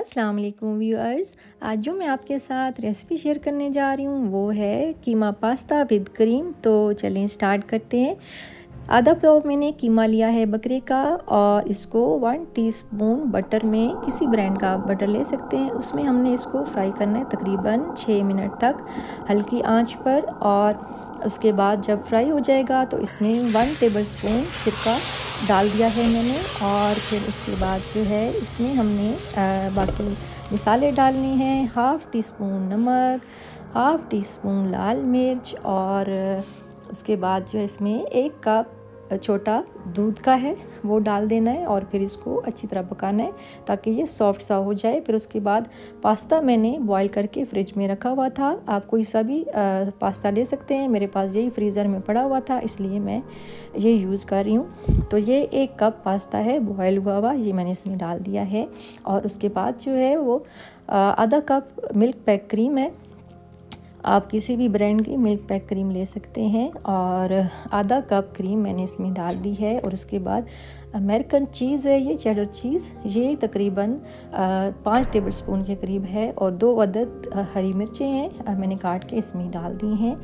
अस्सलाम वालेकुम व्यूअर्स। आज जो मैं आपके साथ रेसिपी शेयर करने जा रही हूँ वो है कीमा पास्ता विद क्रीम। तो चलें स्टार्ट करते हैं। आधा पाव मैंने कीमा लिया है बकरे का और इसको 1 टीस्पून बटर में, किसी ब्रांड का बटर ले सकते हैं, उसमें हमने इसको फ्राई करना है तकरीबन 6 मिनट तक हल्की आंच पर। और उसके बाद जब फ्राई हो जाएगा तो इसमें 1 टेबलस्पून सिरका डाल दिया है मैंने। और फिर उसके बाद जो है इसमें हमने बाकी मसाले डालने हैं। हाफ़ टी स्पून नमक, हाफ़ टी स्पून लाल मिर्च, और उसके बाद जो है इसमें 1 कप छोटा दूध का है वो डाल देना है। और फिर इसको अच्छी तरह पकाना है ताकि ये सॉफ्ट सा हो जाए। फिर उसके बाद पास्ता मैंने बॉईल करके फ्रिज में रखा हुआ था। आप कोई सा भी पास्ता ले सकते हैं, मेरे पास यही फ्रीज़र में पड़ा हुआ था इसलिए मैं ये यूज़ कर रही हूँ। तो ये 1 कप पास्ता है बॉयल हुआ हुआ, ये मैंने इसमें डाल दिया है। और उसके बाद जो है वो आधा कप मिल्क पैक क्रीम है, आप किसी भी ब्रांड की मिल्क पैक क्रीम ले सकते हैं। और आधा कप क्रीम मैंने इसमें डाल दी है। और उसके बाद अमेरिकन चीज़ है, ये चेडर चीज़, ये तकरीबन 5 टेबलस्पून के करीब है। और 2 अदद हरी मिर्चें हैं मैंने काट के इसमें डाल दी हैं।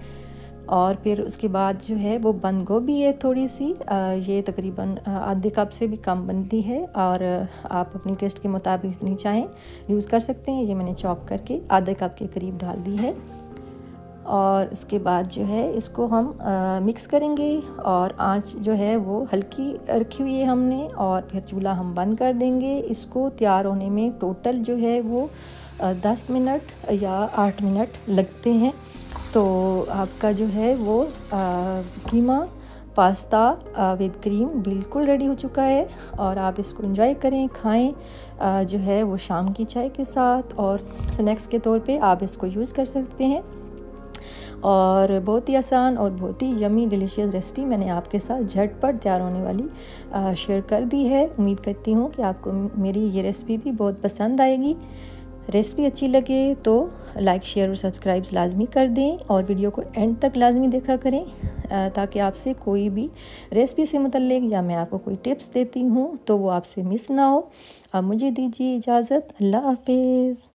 और फिर उसके बाद जो है वो बंद गोभी है थोड़ी सी, ये तकरीबन आधे कप से भी कम बनती है। और आप अपनी टेस्ट के मुताबिक जितनी चाहें यूज़ कर सकते हैं। ये मैंने चॉप करके आधे कप के करीब डाल दी है। और उसके बाद जो है इसको हम मिक्स करेंगे और आंच जो है वो हल्की रखी हुई है हमने। और फिर चूल्हा हम बंद कर देंगे। इसको तैयार होने में टोटल जो है वो 10 मिनट या 8 मिनट लगते हैं। तो आपका जो है वो कीमा पास्ता विद क्रीम बिल्कुल रेडी हो चुका है। और आप इसको एंजॉय करें, खाएं जो है वो शाम की चाय के साथ, और स्नैक्स के तौर पे आप इसको यूज़ कर सकते हैं। और बहुत ही आसान और बहुत ही यमी डिलीशियस रेसिपी मैंने आपके साथ झटपट तैयार होने वाली शेयर कर दी है। उम्मीद करती हूँ कि आपको मेरी ये रेसिपी भी बहुत पसंद आएगी। रेसिपी अच्छी लगे तो लाइक, शेयर और सब्सक्राइब लाजमी कर दें। और वीडियो को एंड तक लाजमी देखा करें ताकि आपसे कोई भी रेसिपी से मुतल्लिक या मैं आपको कोई टिप्स देती हूँ तो वो आपसे मिस ना हो। अब मुझे दीजिए इजाज़त। अल्लाह हाफिज़।